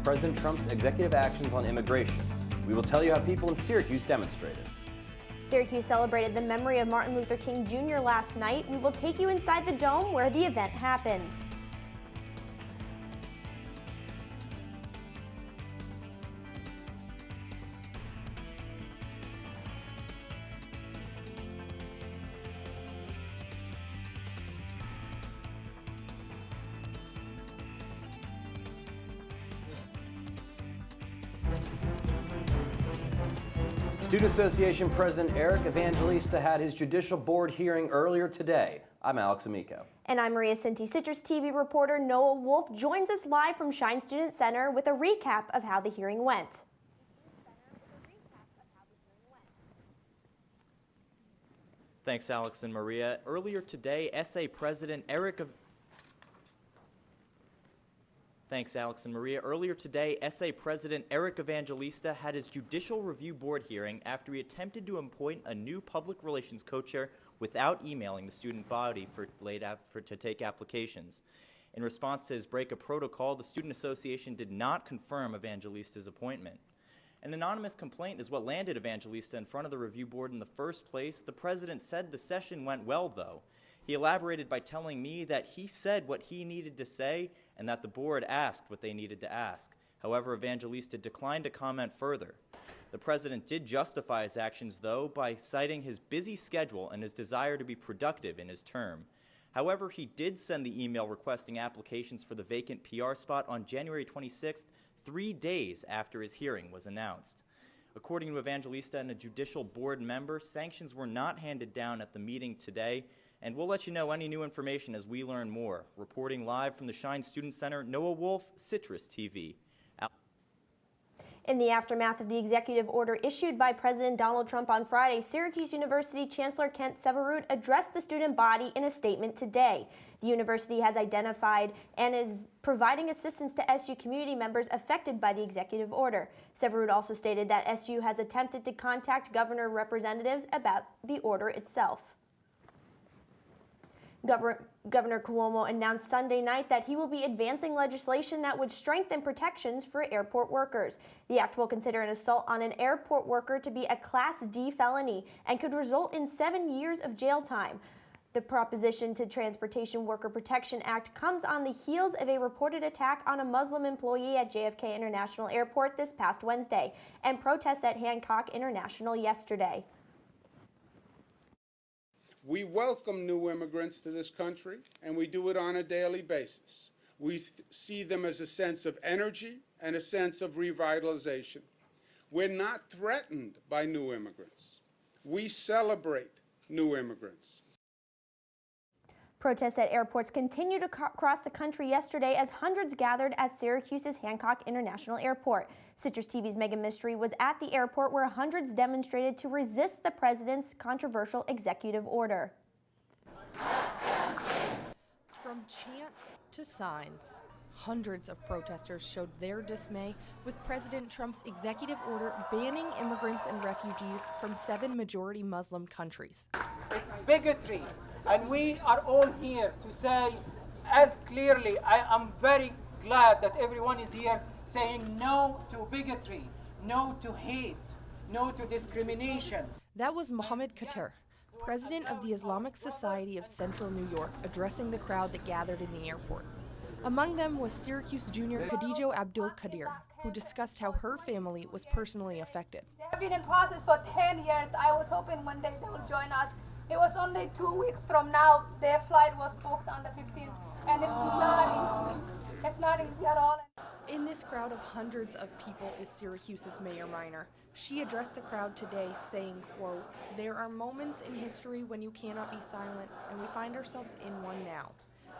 President Trump's executive actions on immigration. We will tell you how people in Syracuse demonstrated. Syracuse celebrated the memory of Martin Luther King Jr. last night. We will take you inside the dome where the event happened. Student Association President Evengelista had his judicial board hearing earlier today. I'm Amico. And I'm Maria Cinti. CitrusTV reporter Noah Wolfe joins us live from Shine Student Center with a recap of how the hearing went. Thanks, Alex and Maria. Earlier today, SA President Evengelista had his Judicial Review Board hearing after he attempted to appoint a new public relations co-chair without emailing the student body to take applications. In response to his break of protocol, the Student Association did not confirm Evangelista's appointment. An anonymous complaint is what landed Evengelista in front of the review board in the first place. The president said the session went well, though. He elaborated by telling me that he said what he needed to say and that the board asked what they needed to ask. However, Evengelista declined to comment further. The president did justify his actions, though, by citing his busy schedule and his desire to be productive in his term. However, he did send the email requesting applications for the vacant PR spot on January 26th, 3 days after his hearing was announced. According to Evengelista and a judicial board member, sanctions were not handed down at the meeting today, and we'll let you know any new information as we learn more. Reporting live from the Shine Student Center, Noah Wolfe, CitrusTV. In the aftermath of the executive order issued by President Donald Trump on Friday, Syracuse University Chancellor Kent Severud addressed the student body in a statement today. The university has identified and is providing assistance to SU community members affected by the executive order. Severud also stated that SU has attempted to contact governor representatives about the order itself. Governor Cuomo announced Sunday night that he will be advancing legislation that would strengthen protections for airport workers. The act will consider an assault on an airport worker to be a Class D felony and could result in 7 years of jail time. The Proposition to Transportation Worker Protection Act comes on the heels of a reported attack on a Muslim employee at JFK International Airport this past Wednesday and protests at Hancock International yesterday. We welcome new immigrants to this country, and we do it on a daily basis. We see them as a sense of energy and a sense of revitalization. We're not threatened by new immigrants. We celebrate new immigrants. Protests at airports continued across the country yesterday as hundreds gathered at Syracuse's Hancock International Airport. CitrusTV's Meghan Mistry was at the airport where hundreds demonstrated to resist the president's controversial executive order. From chants to signs, hundreds of protesters showed their dismay with President Trump's executive order banning immigrants and refugees from 7 majority Muslim countries. It's bigotry. And we are all here to say as clearly, I am very glad that everyone is here saying no to bigotry, no to hate, no to discrimination. That was Mohammed Qatar, president of the Islamic Society of Central New York, addressing the crowd that gathered in the airport. Among them was Syracuse junior Khadija Abdul Qadir, who discussed how her family was personally affected. They've been in process for 10 years. I was hoping one day they will join us. It was only 2 weeks from now. Their flight was booked on the 15th, and it's not easy at all. In this crowd of hundreds of people is Syracuse's Mayor Minor. She addressed the crowd today saying, quote, "There are moments in history when you cannot be silent, and we find ourselves in one now.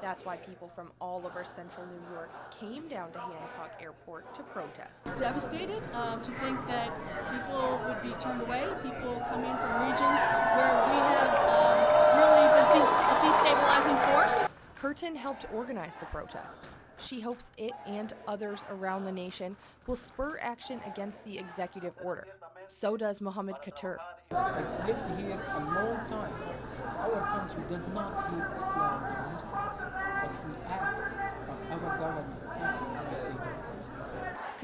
That's why people from all over central New York came down to Hancock Airport to protest." It's devastated to think that people would be turned away, people coming from regions where we have really been a destabilizing force. Curtin helped organize the protest. She hopes it and others around the nation will spur action against the executive order. So does Mohammed Qatar. I've lived here a long time. Our country does not hate Islam or Muslims, but we act, our government acts like they do.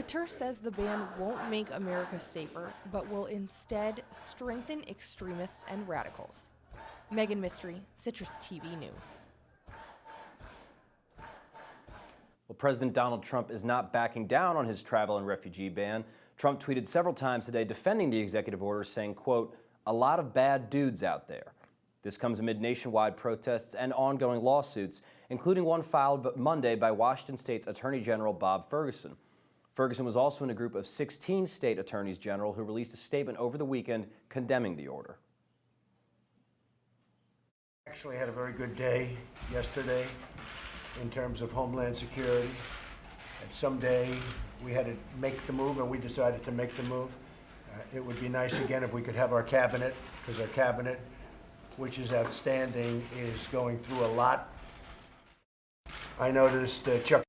Castor says the ban won't make America safer, but will instead strengthen extremists and radicals. Meghan Mistry, CitrusTV News. Well, President Donald Trump is not backing down on his travel and refugee ban. Trump tweeted several times today defending the executive order, saying, quote, "A lot of bad dudes out there." This comes amid nationwide protests and ongoing lawsuits, including one filed Monday by Washington State's Attorney General Bob Ferguson. Ferguson was also in a group of 16 state attorneys general who released a statement over the weekend condemning the order. Actually had a very good day yesterday in terms of Homeland Security. And someday we had to make the move, and we decided to make the move. It would be nice again if we could have our cabinet, because our cabinet, which is outstanding, is going through a lot. I noticed Chuck.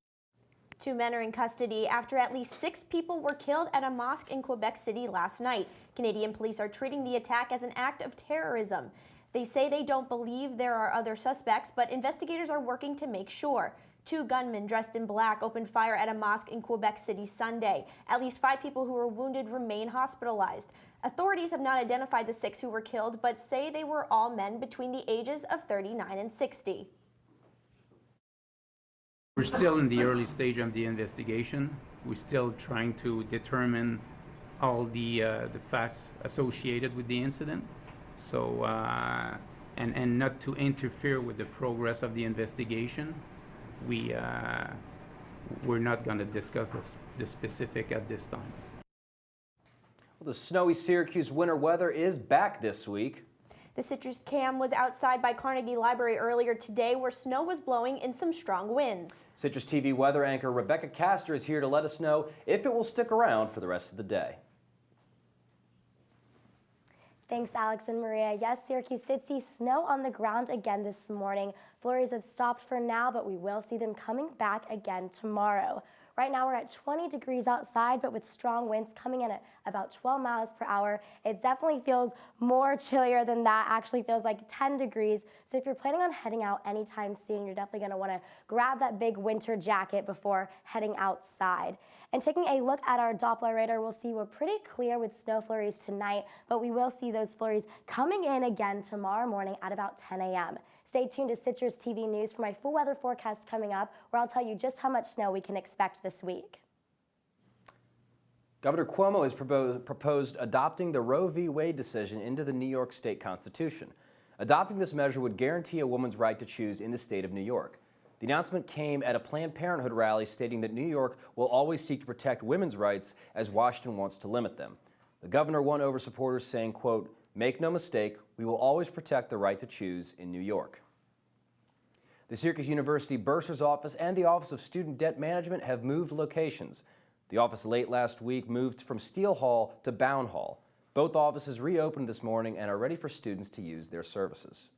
2 men are in custody after at least 6 people were killed at a mosque in Quebec City last night. Canadian police are treating the attack as an act of terrorism. They say they don't believe there are other suspects, but investigators are working to make sure. 2 gunmen dressed in black opened fire at a mosque in Quebec City Sunday. At least 5 people who were wounded remain hospitalized. Authorities have not identified the 6 who were killed, but say they were all men between the ages of 39 and 60. We're still in the early stage of the investigation. We're still trying to determine all the facts associated with the incident. So, and not to interfere with the progress of the investigation. We're not going to discuss the specific at this time. Well, the snowy Syracuse winter weather is back this week. The Citrus Cam was outside by Carnegie Library earlier today where snow was blowing in some strong winds. Citrus TV weather anchor Rebekah Castor is here to let us know if it will stick around for the rest of the day. Thanks, Alex and Maria. Yes, Syracuse did see snow on the ground again this morning. Flurries have stopped for now, but we will see them coming back again tomorrow. Right now we're at 20 degrees outside, but with strong winds coming in at about 12 miles per hour. It definitely feels more chillier than that. Actually feels like 10 degrees. So if you're planning on heading out anytime soon, you're definitely going to want to grab that big winter jacket before heading outside. And taking a look at our Doppler radar, we'll see we're pretty clear with snow flurries tonight, but we will see those flurries coming in again tomorrow morning at about 10 a.m. Stay tuned to Citrus TV News for my full weather forecast coming up, where I'll tell you just how much snow we can expect this week. Governor Cuomo has proposed adopting the Roe v. Wade decision into the New York State Constitution. Adopting this measure would guarantee a woman's right to choose in the state of New York. The announcement came at a Planned Parenthood rally stating that New York will always seek to protect women's rights as Washington wants to limit them. The governor won over supporters saying, quote, "Make no mistake, we will always protect the right to choose in New York." The Syracuse University Bursar's office and the Office of Student Debt Management have moved locations. The office late last week moved from Steele Hall to Bound Hall. Both offices reopened this morning and are ready for students to use their services.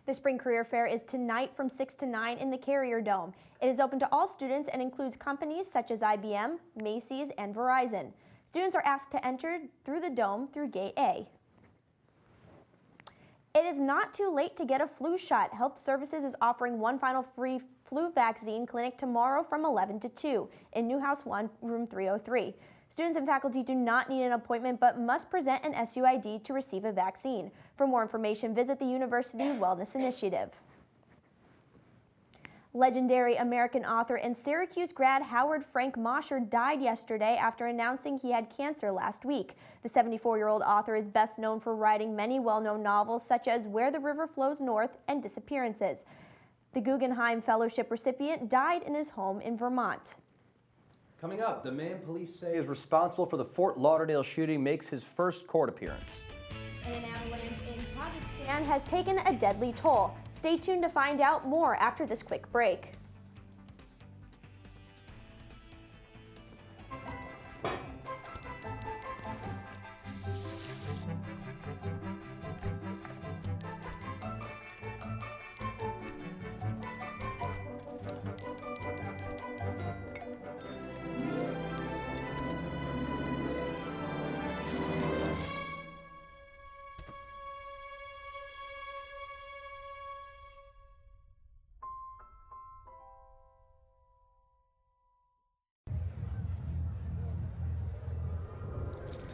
The Spring Career Fair is tonight from 6 to 9 in the Carrier Dome. It is open to all students and includes companies such as IBM, Macy's, and Verizon. Students are asked to enter through the dome through Gate A. It is not too late to get a flu shot. Health Services is offering one final free flu vaccine clinic tomorrow from 11 to 2 in Newhouse 1, room 303. Students and faculty do not need an appointment but must present an SUID to receive a vaccine. For more information, visit the University Wellness Initiative. Legendary American author and Syracuse grad Howard Frank Mosher died yesterday after announcing he had cancer last week. The 74-year-old author is best known for writing many well-known novels such as Where the River Flows North and Disappearances. The Guggenheim Fellowship recipient died in his home in Vermont. Coming up, the man police say is responsible for the Fort Lauderdale shooting makes his first court appearance. And an avalanche in Kazakhstan has taken a deadly toll. Stay tuned to find out more after this quick break.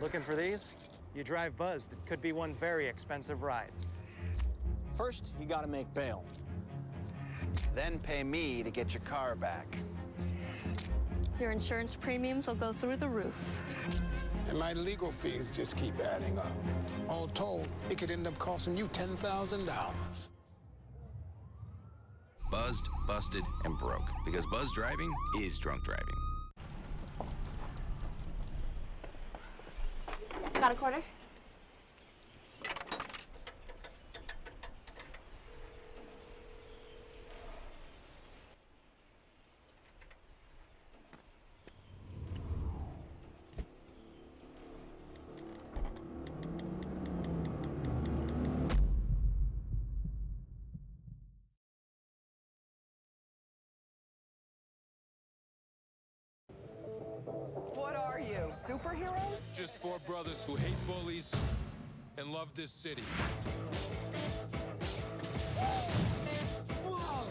Looking for these? You drive buzzed. It could be one very expensive ride. First, you gotta make bail. Then pay me to get your car back. Your insurance premiums will go through the roof. And my legal fees just keep adding up. All told, it could end up costing you $10,000. Buzzed, busted, and broke. Because buzz driving is drunk driving. Got a quarter? What are you, superheroes? Just four brothers who hate bullies and love this city. Whoa!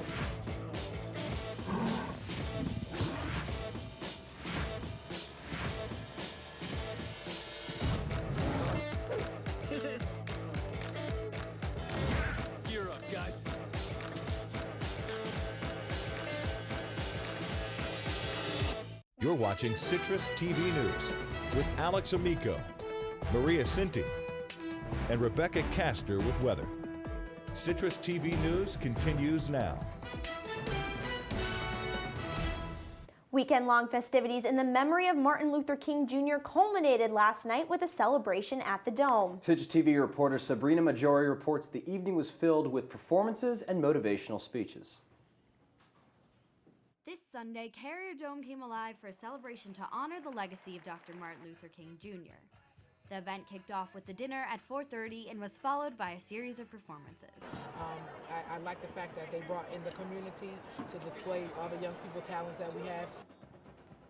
Gear up, guys. You're watching Citrus TV News with Alex Amico, Maria Cinti, and Rebekah Castor with weather. Citrus TV News continues now. Weekend-long festivities in the memory of Martin Luther King Jr. culminated last night with a celebration at the Dome. Citrus TV reporter Sabrina Maggiore reports the evening was filled with performances and motivational speeches. This Sunday, Carrier Dome came alive for a celebration to honor the legacy of Dr. Martin Luther King Jr. The event kicked off with the dinner at 4:30 and was followed by a series of performances. I like the fact that they brought in the community to display all the young people talents that we have.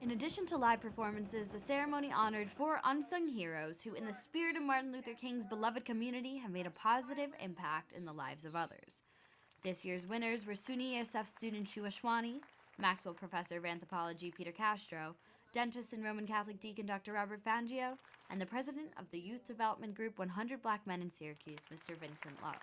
In addition to live performances, the ceremony honored 4 unsung heroes who, in the spirit of Martin Luther King's beloved community, have made a positive impact in the lives of others. This year's winners were SUNY ESF student Shua Shwani, Maxwell Professor of Anthropology Peter Castro, dentist and Roman Catholic deacon Dr. Robert Fangio, and the president of the Youth Development Group 100 Black Men in Syracuse, Mr. Vincent Love.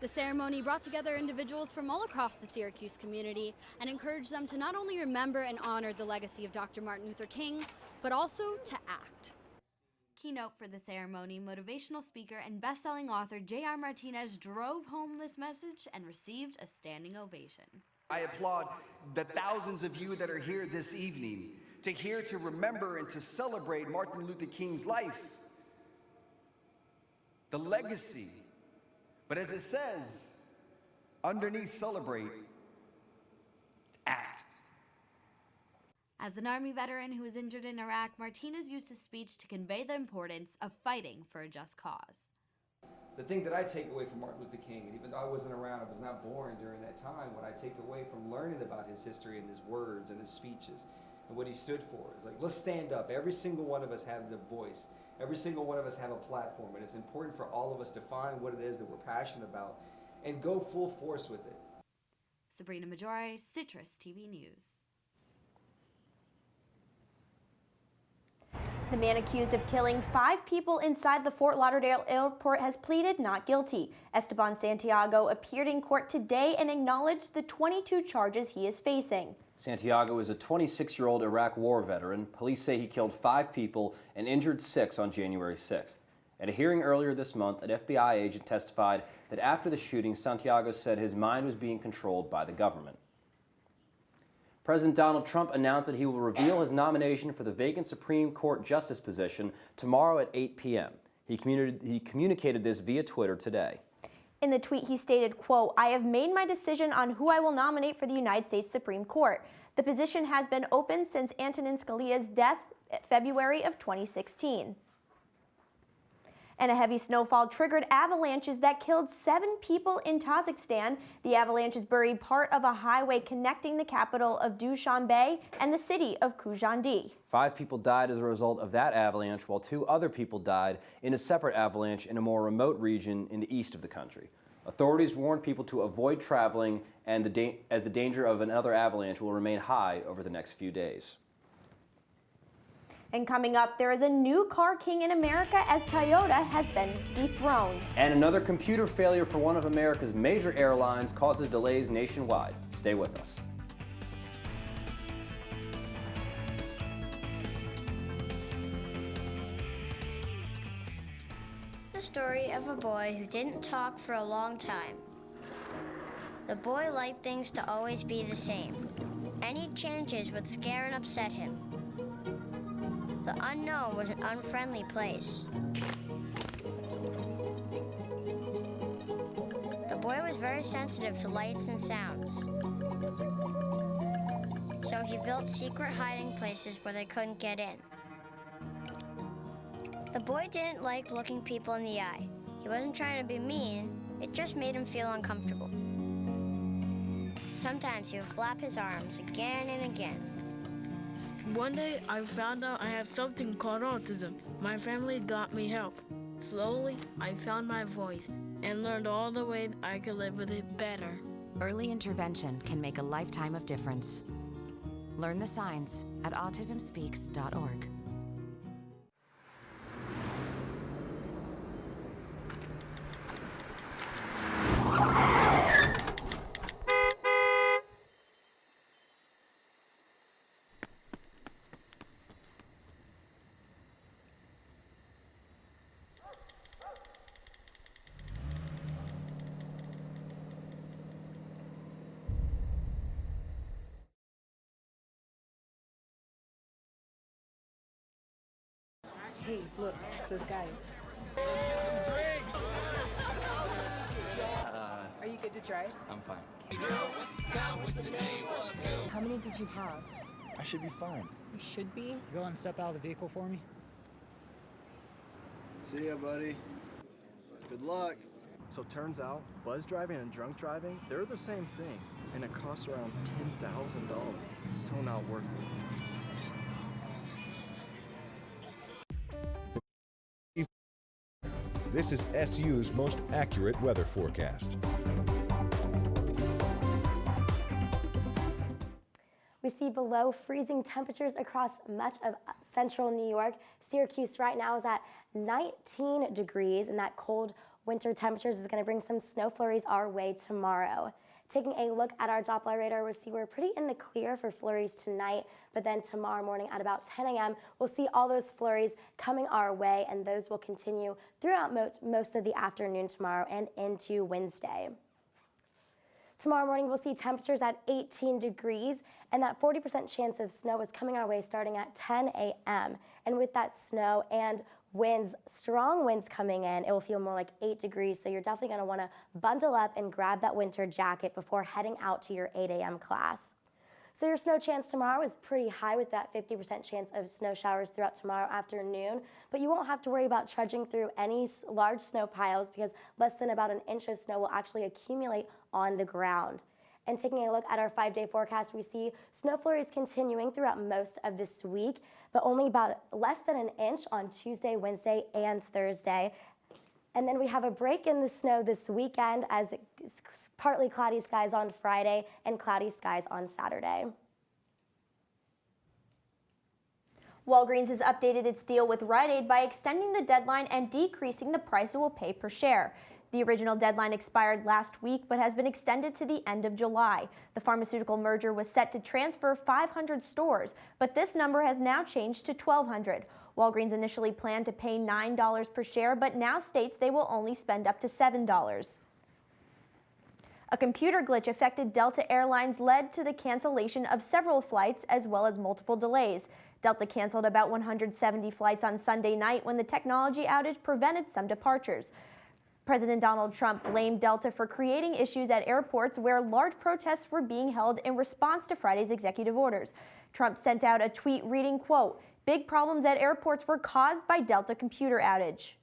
The ceremony brought together individuals from all across the Syracuse community and encouraged them to not only remember and honor the legacy of Dr. Martin Luther King, but also to act. Keynote for the ceremony, motivational speaker and best-selling author J.R. Martinez drove home this message and received a standing ovation. I applaud the thousands of you that are here this evening to remember and to celebrate Martin Luther King's life, the legacy. But as it says, underneath celebrate, act. As an Army veteran who was injured in Iraq, Martinez used his speech to convey the importance of fighting for a just cause. The thing that I take away from Martin Luther King, and even though I wasn't around, I was not born during that time, what I take away from learning about his history and his words and his speeches and what he stood for is like, let's stand up. Every single one of us have the voice. Every single one of us have a platform, and it's important for all of us to find what it is that we're passionate about and go full force with it. Sabrina Maggiore, Citrus TV News. The man accused of killing 5 people inside the Fort Lauderdale airport has pleaded not guilty. Esteban Santiago appeared in court today and acknowledged the 22 charges he is facing. Santiago is a 26-year-old Iraq war veteran. Police say he killed 5 people and injured 6 on January 6th. At a hearing earlier this month, an FBI agent testified that after the shooting, Santiago said his mind was being controlled by the government. President Donald Trump announced that he will reveal his nomination for the vacant Supreme Court justice position tomorrow at 8 p.m. He communicated this via Twitter today. In the tweet, he stated, quote, "I have made my decision on who I will nominate for the United States Supreme Court. The position has been open since Antonin Scalia's death in February of 2016. And a heavy snowfall triggered avalanches that killed 7 people in Kazakhstan. The avalanches buried part of a highway connecting the capital of Dushanbe and the city of Khujandi. 5 people died as a result of that avalanche, while 2 other people died in a separate avalanche in a more remote region in the east of the country. Authorities warned people to avoid traveling as the danger of another avalanche will remain high over the next few days. And coming up, there is a new car king in America as Toyota has been dethroned. And another computer failure for one of America's major airlines causes delays nationwide. Stay with us. The story of a boy who didn't talk for a long time. The boy liked things to always be the same. Any changes would scare and upset him. The unknown was an unfriendly place. The boy was very sensitive to lights and sounds. So he built secret hiding places where they couldn't get in. The boy didn't like looking people in the eye. He wasn't trying to be mean, it just made him feel uncomfortable. Sometimes he would flap his arms again and again. One day, I found out I have something called autism. My family got me help. Slowly, I found my voice and learned all the ways I could live with it better. Early intervention can make a lifetime of difference. Learn the signs at autismspeaks.org. Hey, look, it's those guys. Are you good to drive? I'm fine. How many did you have? I should be fine. You should be. Go and step out of the vehicle for me. See ya, buddy. Good luck. So turns out, buzz driving and drunk driving, they're the same thing, and it costs around $10,000. So not worth it. This is SU's most accurate weather forecast. We see below freezing temperatures across much of central New York. Syracuse right now is at 19 degrees, and that cold winter temperatures is going to bring some snow flurries our way tomorrow. Taking a look at our Doppler radar, we'll see we're pretty in the clear for flurries tonight, but then tomorrow morning at about 10 a.m., we'll see all those flurries coming our way, and those will continue throughout most of the afternoon tomorrow and into Wednesday. Tomorrow morning, we'll see temperatures at 18 degrees, and that 40% chance of snow is coming our way starting at 10 a.m. And with that snow and winds, strong winds coming in, it will feel more like 8 degrees, so you're definitely going to want to bundle up and grab that winter jacket before heading out to your 8 a.m. class. So your snow chance tomorrow is pretty high with that 50% chance of snow showers throughout tomorrow afternoon, but you won't have to worry about trudging through any large snow piles because less than about an inch of snow will actually accumulate on the ground. And taking a look at our 5-day forecast, we see snow flurries continuing throughout most of this week, but only about less than an inch on Tuesday, Wednesday, and Thursday. And then we have a break in the snow this weekend as it's partly cloudy skies on Friday and cloudy skies on Saturday. Walgreens has updated its deal with Rite Aid by extending the deadline and decreasing the price it will pay per share. The original deadline expired last week but has been extended to the end of July. The pharmaceutical merger was set to transfer 500 stores, but this number has now changed to 1,200. Walgreens initially planned to pay $9 per share, but now states they will only spend up to $7. A computer glitch affected Delta Airlines led to the cancellation of several flights as well as multiple delays. Delta canceled about 170 flights on Sunday night when the technology outage prevented some departures. President Donald Trump blamed Delta for creating issues at airports where large protests were being held in response to Friday's executive orders. Trump sent out a tweet reading, quote, "Big problems at airports were caused by Delta computer outage."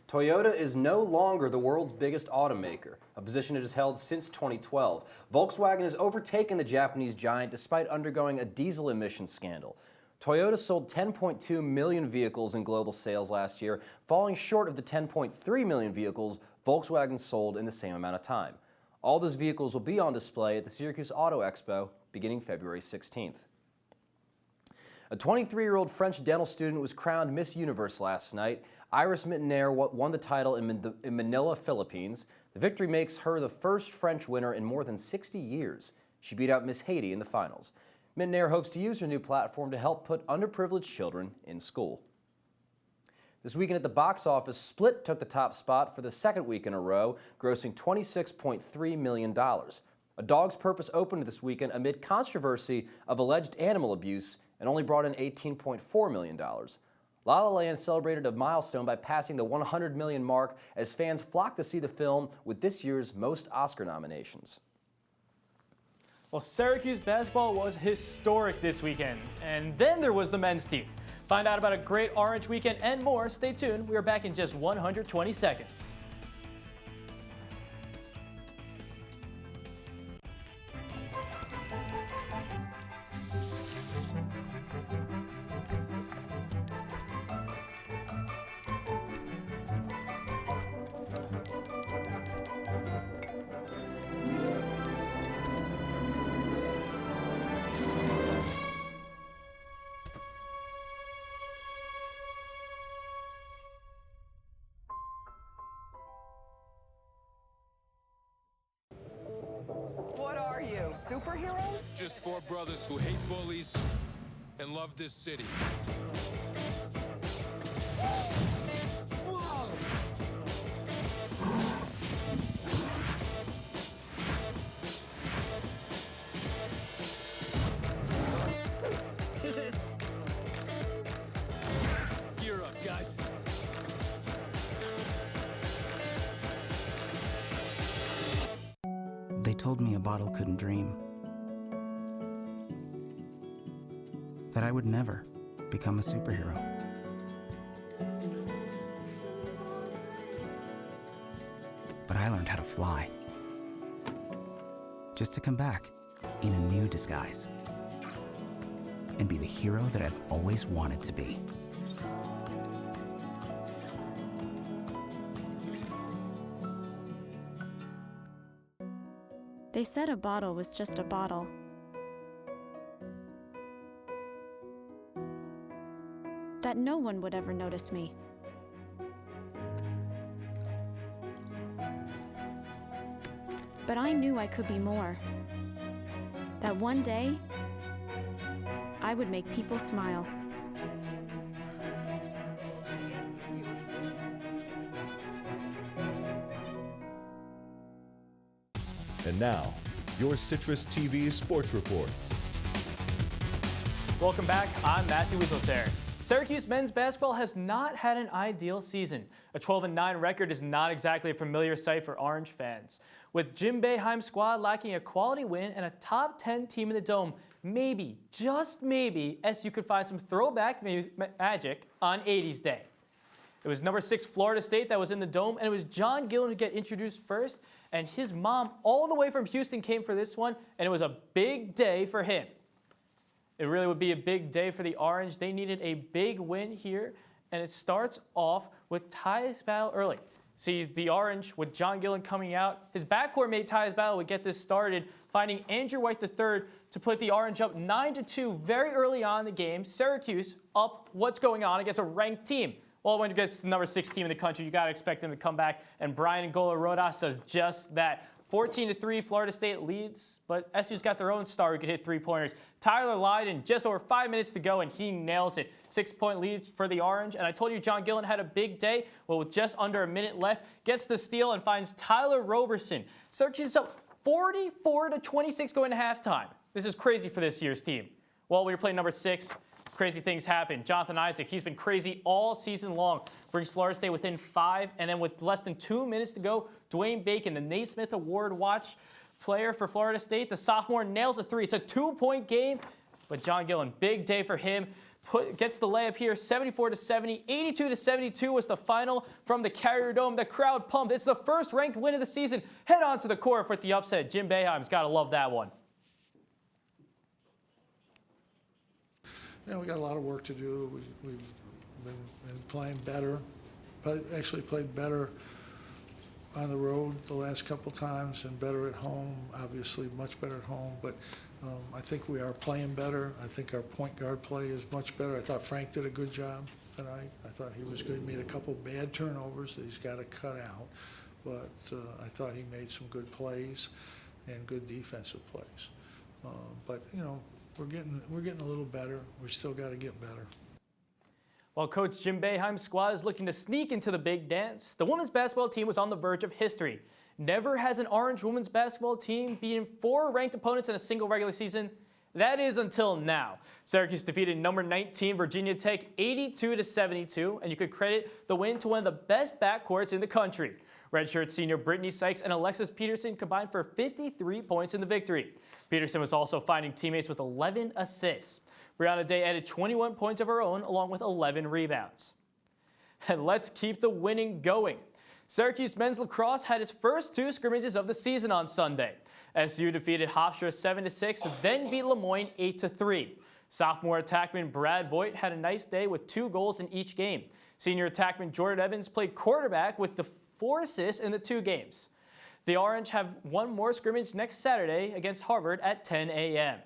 Toyota is no longer the world's biggest automaker, a position it has held since 2012. Volkswagen has overtaken the Japanese giant despite undergoing a diesel emissions scandal. Toyota sold 10.2 million vehicles in global sales last year, falling short of the 10.3 million vehicles Volkswagen sold in the same amount of time. All those vehicles will be on display at the Syracuse Auto Expo beginning February 16th. A 23-year-old French dental student was crowned Miss Universe last night. Iris Mittenaire won the title in Manila, Philippines. The victory makes her the first French winner in more than 60 years. She beat out Miss Haiti in the finals. Mittenaire hopes to use her new platform to help put underprivileged children in school. This weekend at the box office, Split took the top spot for the second week in a row, grossing $26.3 million. A Dog's Purpose opened this weekend amid controversy of alleged animal abuse and only brought in $18.4 million. La La Land celebrated a milestone by passing the 100 million mark as fans flocked to see the film with this year's most Oscar nominations. Well, Syracuse basketball was historic this weekend, and then there was the men's team. Find out about a great Orange weekend and more. Stay tuned. We are back in just 120 seconds. What are you, superheroes? Just four brothers who hate bullies and love this city. Gear up, guys. They told me a bottle couldn't dream. That I would never become a superhero. But I learned how to fly. Just to come back in a new disguise. And be the hero that I've always wanted to be. They said a bottle was just a bottle. That no one would ever notice me. But I knew I could be more. That one day, I would make people smile. And now, your Citrus TV Sports Report. Welcome back. I'm Matthew Wieselter. Syracuse men's basketball has not had an ideal season. A 12-9 record is not exactly a familiar sight for Orange fans. With Jim Boeheim's squad lacking a quality win and a top 10 team in the Dome, maybe, just maybe, SU could find some throwback magic on 80s Day. It was number 6 Florida State that was in the Dome, and it was John Gillen to get introduced first, and his mom all the way from Houston came for this one, and it was a big day for him. It really would be a big day for the Orange. They needed a big win here, and it starts off with Tyus Battle early. See, the Orange, with John Gillen coming out, his backcourt mate Tyus Battle would get this started, finding Andrew White III to put the Orange up 9-2 very early on in the game. Syracuse up what's going on against a ranked team. Well, when it gets the number 6 team in the country, you got to expect them to come back, and Brian Angola Rodas does just that. 14-3, Florida State leads, but SU's got their own star who could hit three-pointers. Tyler Lydon, just over 5 minutes to go, and he nails it. 6-point lead for the Orange, and I told you John Gillen had a big day. Well, with just under a minute left, gets the steal and finds Tyler Roberson. Syracuse up 44-26 going to halftime. This is crazy for this year's team. Well, we were playing number 6. Crazy things happen. Jonathan Isaac, he's been crazy all season long. Brings Florida State within 5, and then with less than 2 minutes to go, Dwayne Bacon, the Naismith Award watch player for Florida State, the sophomore, nails a 3. It's a 2-point game, but John Gillen, big day for him. Gets the layup here, 74-70. 82-72 was the final from the Carrier Dome. The crowd pumped. It's the first ranked win of the season. Head on to the court with the upset. Jim Boeheim's got to love that one. Yeah, we got a lot of work to do. We've been playing better, but actually played better on the road the last couple times and better at home, obviously much better at home, but I think we are playing better. I think our point guard play is much better. I thought Frank did a good job tonight. I thought he was good. He made a couple bad turnovers that he's got to cut out, but I thought he made some good plays and good defensive plays. But you know, we're getting a little better. We still got to get better. While Coach Jim Boeheim's squad is looking to sneak into the big dance, the women's basketball team was on the verge of history. Never has an Orange women's basketball team beaten 4 ranked opponents in a single regular season. That is until now. Syracuse defeated number 19 Virginia Tech 82-72, and you could credit the win to one of the best backcourts in the country. Redshirt senior Brittany Sykes and Alexis Peterson combined for 53 points in the victory. Peterson was also finding teammates with 11 assists. Brianna Day added 21 points of her own, along with 11 rebounds. And let's keep the winning going. Syracuse men's lacrosse had its first 2 scrimmages of the season on Sunday. SU defeated Hofstra 7-6, then beat Lemoyne 8-3. Sophomore attackman Brad Voigt had a nice day with 2 goals in each game. Senior attackman Jordan Evans played quarterback with the 4 assists in the 2 games. The Orange have one more scrimmage next Saturday against Harvard at 10 a.m.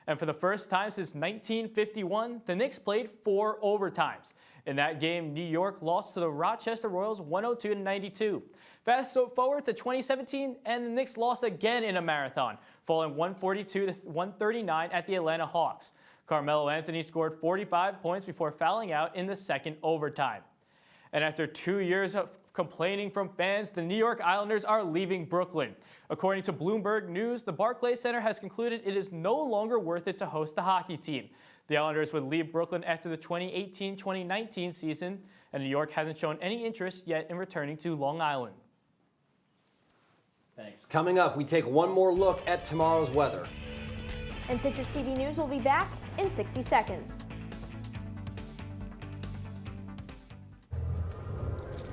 And for the first time since 1951, the Knicks played 4 overtimes. In that game, New York lost to the Rochester Royals 102-92. Fast forward to 2017, and the Knicks lost again in a marathon, falling 142-139 at the Atlanta Hawks. Carmelo Anthony scored 45 points before fouling out in the second overtime. And after 2 years of complaining from fans, the New York Islanders are leaving Brooklyn. According to Bloomberg News, the Barclays Center has concluded it is no longer worth it to host the hockey team. The Islanders would leave Brooklyn after the 2018-2019 season, and New York hasn't shown any interest yet in returning to Long Island. Thanks. Coming up, we take one more look at tomorrow's weather. And Citrus TV News will be back in 60 seconds.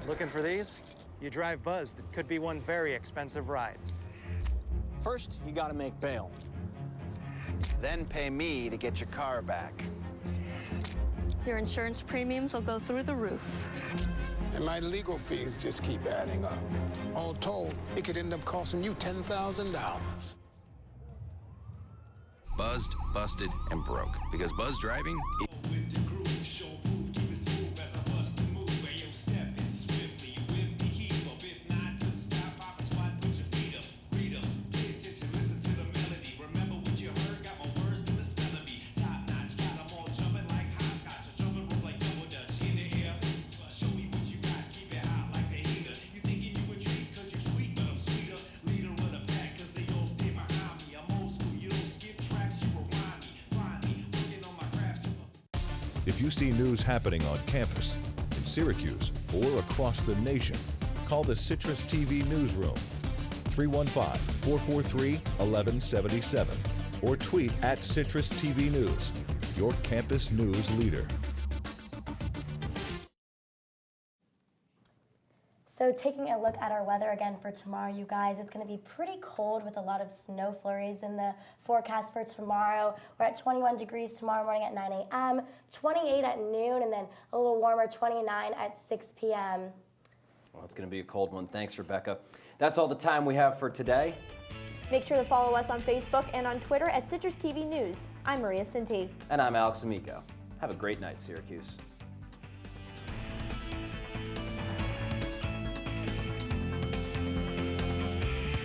Looking for these? You drive buzzed. It could be one very expensive ride. First, you gotta make bail. Then pay me to get your car back. Your insurance premiums will go through the roof. And my legal fees just keep adding up. All told, it could end up costing you $10,000. Buzzed, busted, and broke. Because buzz driving... If you see news happening on campus, in Syracuse, or across the nation, call the Citrus TV newsroom, 315-443-1177, or tweet at Citrus TV News, your campus news leader. So taking a look at our weather again for tomorrow, you guys, it's going to be pretty cold with a lot of snow flurries in the forecast for tomorrow. We're at 21 degrees tomorrow morning at 9 a.m., 28 at noon, and then a little warmer, 29 at 6 p.m. Well, it's going to be a cold one. Thanks, Rebecca. That's all the time we have for today. Make sure to follow us on Facebook and on Twitter at Citrus TV News. I'm Maria Cinti. And I'm Amico. Have a great night, Syracuse.